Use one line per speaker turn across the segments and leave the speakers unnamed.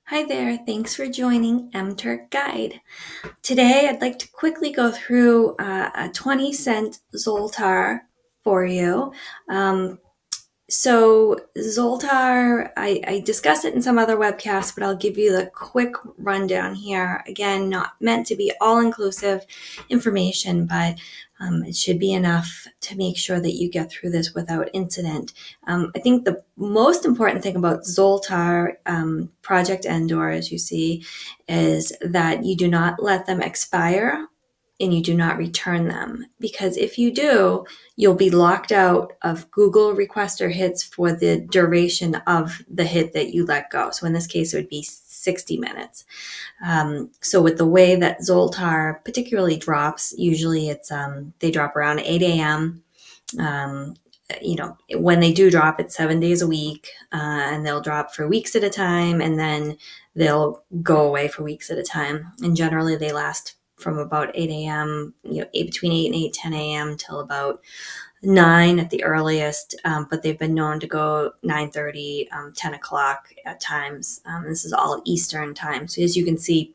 Hi there, thanks for joining MTurk Guide. Today I'd like to quickly go through a 20-cent Zoltar for you. So Zoltar, I discussed it in some other webcasts, but I'll give you the quick rundown here. Again, not meant to be all-inclusive information, but it should be enough to make sure that you get through this without incident. I think the most important thing about Zoltar Project Endor, as you see, is that you do not let them expire and you do not return them. Because if you do, you'll be locked out of Google requester hits for the duration of the hit that you let go. So in this case, it would be 60 minutes. So with the way that Zoltar particularly drops, usually it's they drop around 8 a.m. When they do drop, it's 7 days a week, and they'll drop for weeks at a time, and then they'll go away for weeks at a time. And generally, they last from about 8 a.m., between 8 and 10 a.m. till about 9 at the earliest, but they've been known to go 9:30, 10 o'clock at times. This is all Eastern time. So as you can see,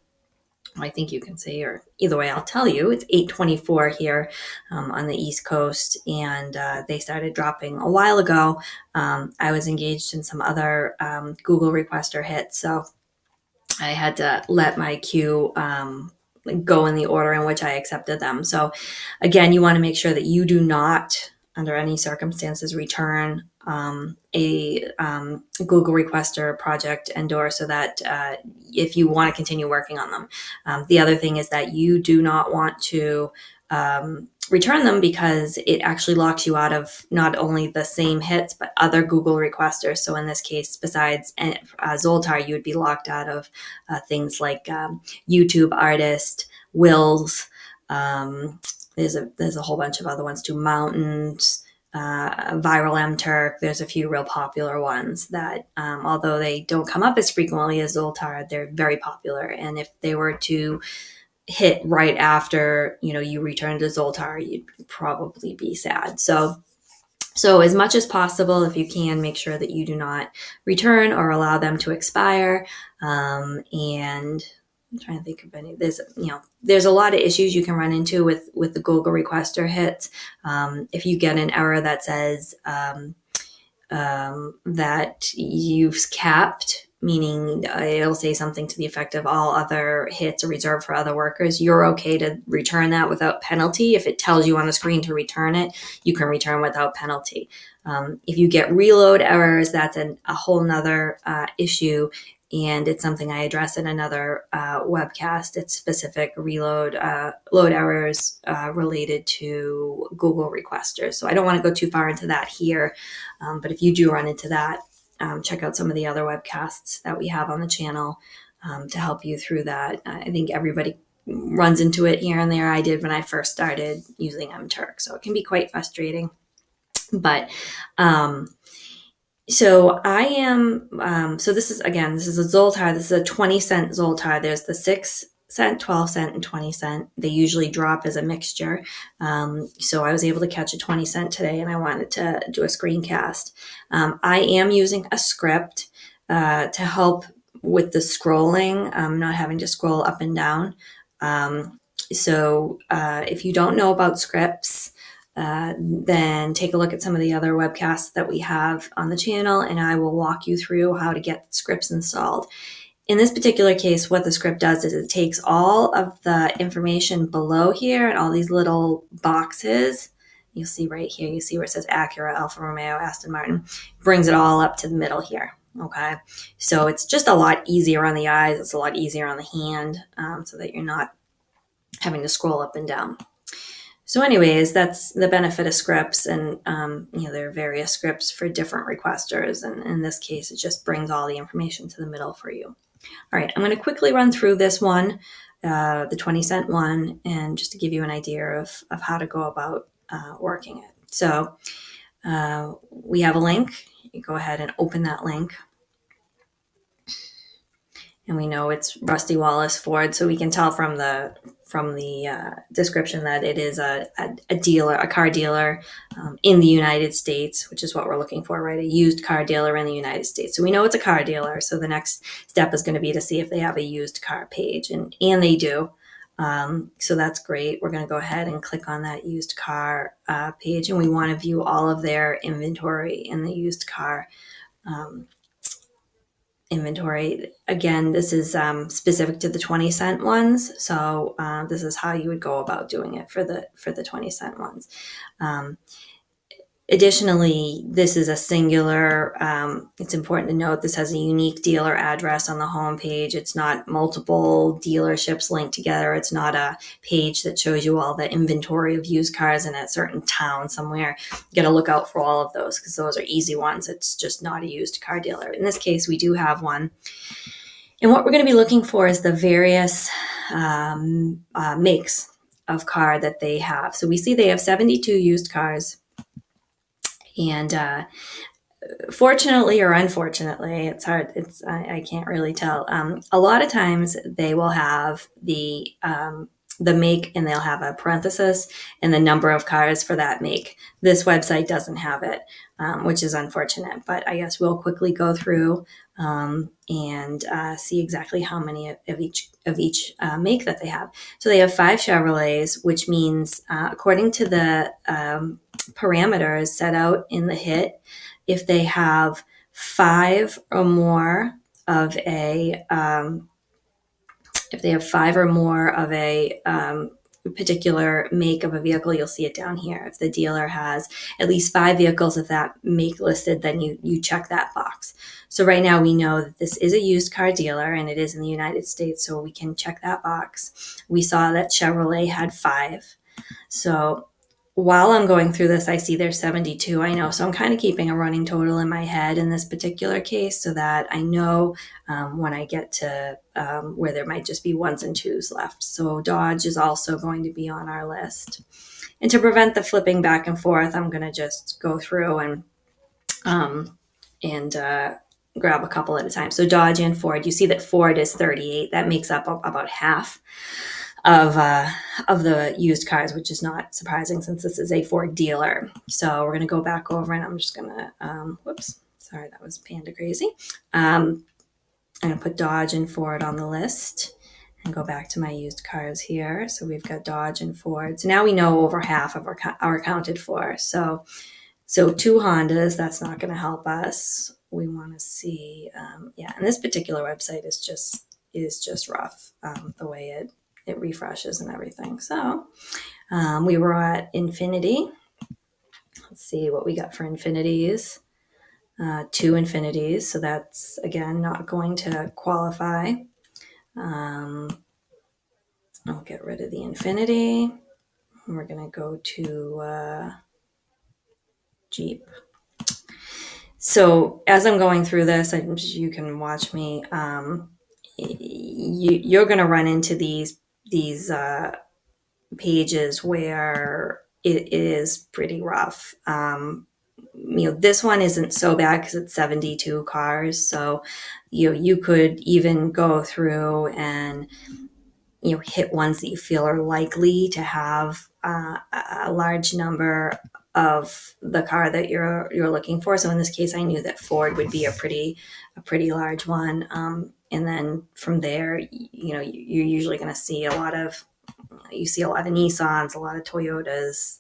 I think you can see, or either way, I'll tell you, it's 8:24 here on the East Coast, and they started dropping a while ago. I was engaged in some other Google requester hits, so I had to let my queue go in the order in which I accepted them. So again, you want to make sure that you do not, under any circumstances, return a Google requester project Endor, so that if you want to continue working on them. The other thing is that you do not want to return them, because it actually locks you out of not only the same hits, but other Google requesters. So in this case, besides Zoltar, you would be locked out of things like YouTube Artist, Wills. There's a whole bunch of other ones too, Mountains, Viral MTurk. There's a few real popular ones that, although they don't come up as frequently as Zoltar, they're very popular. And if they were to hit right after, you return to Zoltar, you'd probably be sad. So as much as possible, if you can, make sure that you do not return or allow them to expire. And I'm trying to think of any. There's a lot of issues you can run into with the Google requester hits. If you get an error that says that you've capped, meaning it'll say something to the effect of all other hits are reserved for other workers, you're okay to return that without penalty. If it tells you on the screen to return it, you can return without penalty. If you get reload errors, that's a whole nother issue, and it's something I address in another webcast. It's specific load errors related to Google requesters. So I don't want to go too far into that here, but if you do run into that, check out some of the other webcasts that we have on the channel to help you through that. I think everybody runs into it here and there. I did when I first started using MTurk, so it can be quite frustrating. But so I am, so this is a Zoltar. This is a 20-cent Zoltar. There's the 6-cent, 12-cent, and 20-cent. They usually drop as a mixture. So I was able to catch a 20-cent today, and I wanted to do a screencast. I am using a script to help with the scrolling, not having to scroll up and down. So if you don't know about scripts, then take a look at some of the other webcasts that we have on the channel, and I will walk you through how to get scripts installed. In this particular case, what the script does is it takes all of the information below here and all these little boxes. You'll see right here, you see where it says Acura, Alfa Romeo, Aston Martin, brings it all up to the middle here. Okay, so it's just a lot easier on the eyes. It's a lot easier on the hand, so that you're not having to scroll up and down. So anyways, that's the benefit of scripts, and there are various scripts for different requesters, and in this case, it just brings all the information to the middle for you. All right, I'm going to quickly run through this one, the 20-cent one, and just to give you an idea of how to go about working it. So we have a link. You go ahead and open that link. and we know it's Rusty Wallace Ford, so we can tell from the description that it is a dealer, a car dealer in the United States, which is what we're looking for, right? A used car dealer in the United States. So we know it's a car dealer. So the next step is going to be to see if they have a used car page, and they do. So that's great. We're going to go ahead and click on that used car page, and we want to view all of their inventory in the used car inventory. Again, this is specific to the 20-cent ones. So this is how you would go about doing it for the 20-cent ones. Additionally, this is a singular, it's important to note this has a unique dealer address on the home page. It's not multiple dealerships linked together. It's not a page that shows you all the inventory of used cars in a certain town somewhere. You got to look out for all of those because those are easy ones. It's just not a used car dealer. In this case, we do have one. And what we're going to be looking for is the various makes of car that they have. So we see they have 72 used cars. And fortunately or unfortunately, it's hard. I can't really tell. A lot of times they will have the make, and they'll have a parenthesis and the number of cars for that make. This website doesn't have it, which is unfortunate. But I guess we'll quickly go through and see exactly how many of each make that they have. So they have 5 Chevrolets, which means according to the parameters set out in the HIT, if they have 5 or more of a particular make of a vehicle, you'll see it down here. If the dealer has at least 5 vehicles of that make listed, then you check that box. So right now we know that this is a used car dealer and it is in the United States, so we can check that box. We saw that Chevrolet had 5. So while I'm going through this, I see there's 72, I know. So I'm kind of keeping a running total in my head in this particular case so that I know when I get to where there might just be 1s and 2s left. So Dodge is also going to be on our list. And to prevent the flipping back and forth, I'm going to just go through and grab a couple at a time. So Dodge and Ford, you see that Ford is 38. That makes up about half of the used cars, which is not surprising since this is a Ford dealer. So we're going to go back over, and I'm just going to, whoops, sorry, that was panda crazy. I'm going to put Dodge and Ford on the list and go back to my used cars here. So we've got Dodge and Ford. So now we know over half of are accounted for. So 2 Hondas, that's not going to help us. We want to see, and this particular website is just rough, the way it refreshes and everything. So we were at Infinity. Let's see what we got for Infinities. 2 Infinities. So that's, again, not going to qualify. I'll get rid of the Infinity. We're going to go to Jeep. So as I'm going through this, you can watch me. You're going to run into these pages where it is pretty rough. This one isn't so bad because it's 72 cars. So, you could even go through and, hit ones that you feel are likely to have a large number of the car that you're looking for. So in this case, I knew that Ford would be a pretty large one. And then from there, you're usually going to see a lot of Nissans, a lot of Toyotas.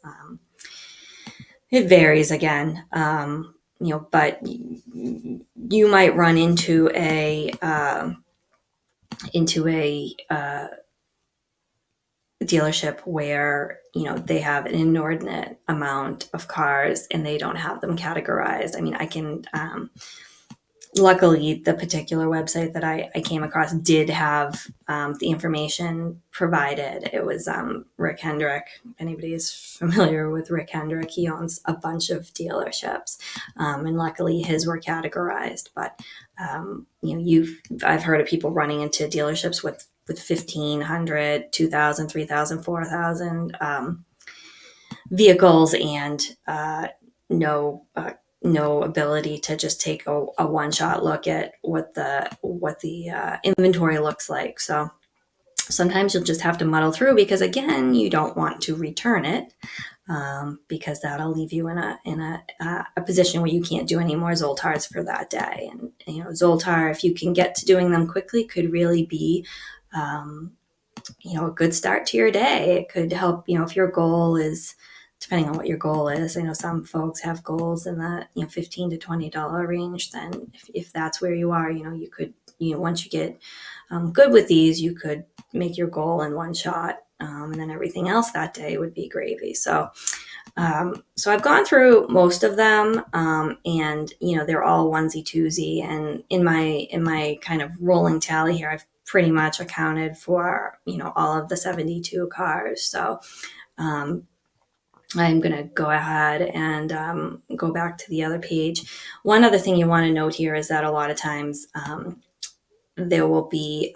It varies again, but you might run into a dealership where they have an inordinate amount of cars and they don't have them categorized. I mean, I can luckily the particular website that I came across did have the information provided. It was Rick Hendrick. If anybody is familiar with Rick Hendrick, he owns a bunch of dealerships, and luckily his were categorized. But I've heard of people running into dealerships with 1,500, 2,000, 3,000, 4,000 vehicles and no no ability to just take a one-shot look at what the inventory looks like. So sometimes you'll just have to muddle through, because again, you don't want to return it, because that'll leave you in a position where you can't do any more Zoltars for that day. And Zoltar, if you can get to doing them quickly, could really be a good start to your day. It could help, if your goal is, depending on what your goal is. I know some folks have goals in the $15 to $20 range. Then if that's where you are, you could, once you get good with these, you could make your goal in one shot, and then everything else that day would be gravy. So I've gone through most of them, and they're all onesie twosie. And in my kind of rolling tally here, I've pretty much accounted for all of the 72 cars. So I'm going to go ahead and go back to the other page. One other thing you want to note here is that a lot of times there will be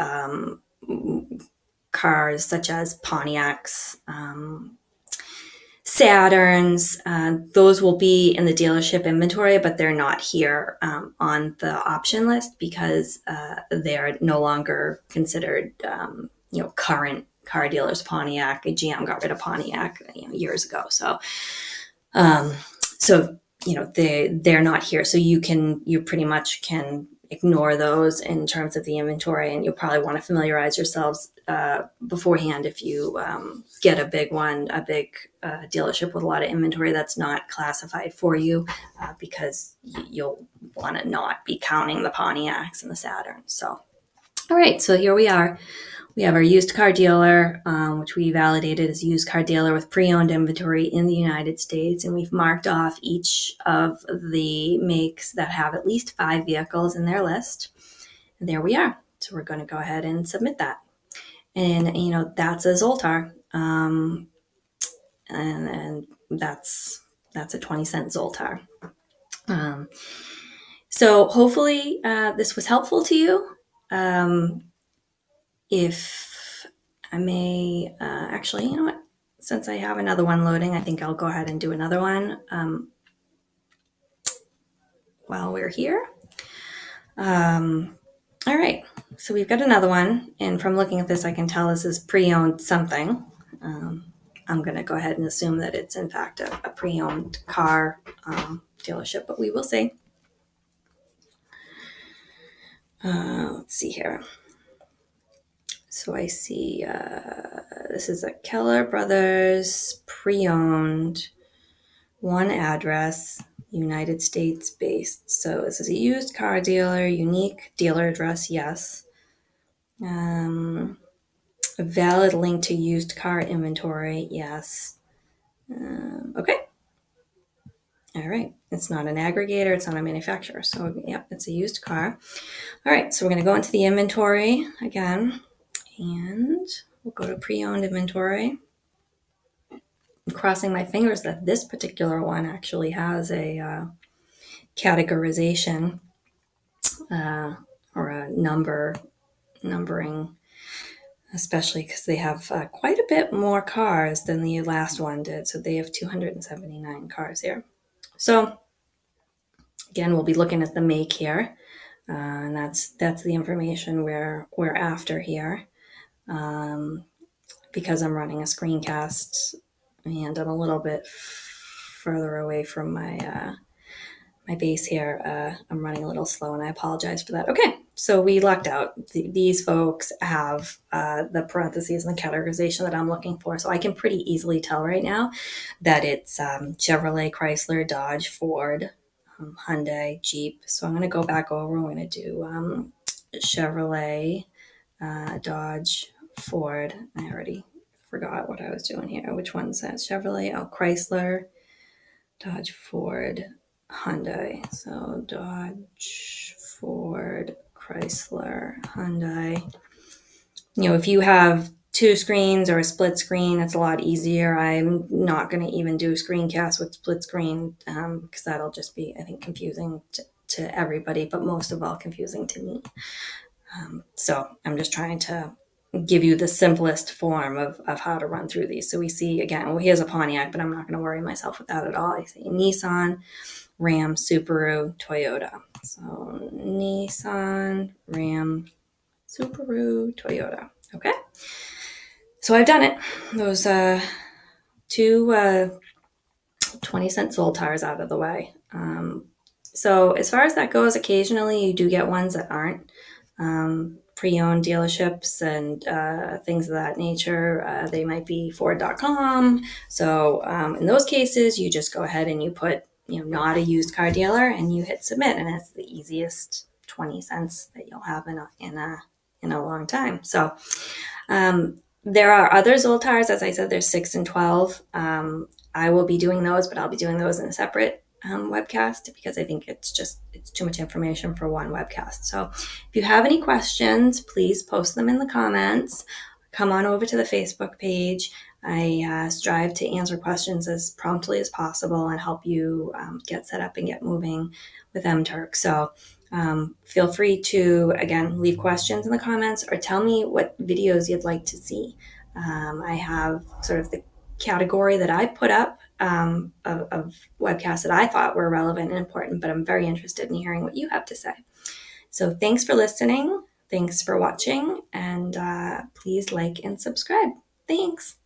cars such as Pontiacs, Saturns. Those will be in the dealership inventory, but they're not here on the option list, because they're no longer considered current car dealers. Pontiac, GM got rid of Pontiac years ago. So they're not here. So you pretty much can ignore those in terms of the inventory, and you'll probably want to familiarize yourselves beforehand if you get a big dealership with a lot of inventory that's not classified for you, because you'll want to not be counting the Pontiacs and the Saturns. So, all right, so here we are. We have our used car dealer, which we validated as a used car dealer with pre-owned inventory in the United States. And we've marked off each of the makes that have at least 5 vehicles in their list. And there we are. So we're going to go ahead and submit that. And, that's a Zoltar. And that's a 20-cent Zoltar. So hopefully this was helpful to you. If I may, actually, you know what? Since I have another one loading, I think I'll go ahead and do another one while we're here. All right, so we've got another one, and from looking at this, I can tell this is pre-owned something. I'm going to go ahead and assume that it's in fact a pre-owned car dealership, but we will see. Let's see here. So I see this is a Keller Brothers pre-owned, one address, United States based. So this is a used car dealer, unique dealer address, yes. A valid link to used car inventory, yes. Okay. All right. It's not an aggregator. It's not a manufacturer. So, yep, it's a used car. All right. So we're going to go into the inventory again. And we'll go to pre-owned inventory. I'm crossing my fingers that this particular one actually has a categorization or a numbering, especially because they have quite a bit more cars than the last one did. So they have 279 cars here. So again, we'll be looking at the make here, and that's the information we're after here. Because I'm running a screencast and I'm a little bit further away from my my base here, I'm running a little slow, and I apologize for that. Okay, so we lucked out. These folks have the parentheses and the categorization that I'm looking for, so I can pretty easily tell right now that it's Chevrolet, Chrysler, Dodge, Ford, Hyundai, Jeep. So I'm going to go back over. I'm going to do Chevrolet, Dodge, Ford. I already forgot what I was doing here. Which one's that? Chevrolet, Chrysler, Dodge, Ford, Hyundai. So Dodge, Ford, Chrysler, Hyundai. If you have 2 screens or a split screen, it's a lot easier. I'm not going to even do a screencast with split screen because that'll just be, I think, confusing to everybody, but most of all confusing to me. So I'm just trying to give you the simplest form of how to run through these. So we see, again, well, here's a Pontiac, but I'm not going to worry myself with that at all. I see Nissan, Ram, Subaru, Toyota. So Nissan, Ram, Subaru, Toyota. Okay. So I've done it. Those two 20-cent Zoltars out of the way. So as far as that goes, occasionally you do get ones that aren't pre-owned dealerships and things of that nature. They might be Ford.com. So in those cases, you just go ahead and you put, not a used car dealer, and you hit submit, and it's the easiest 20 cents that you'll have in a long time. So there are other Zoltars. As I said, there's 6 and 12. I will be doing those, but I'll be doing those in a separate webcast because I think it's too much information for one webcast. So if you have any questions, please post them in the comments. Come on over to the Facebook page. I strive to answer questions as promptly as possible and help you get set up and get moving with MTurk. So feel free to, again, leave questions in the comments or tell me what videos you'd like to see. I have sort of the category that I put up of webcasts that I thought were relevant and important, but I'm very interested in hearing what you have to say. So thanks for listening. Thanks for watching, and please like and subscribe. Thanks.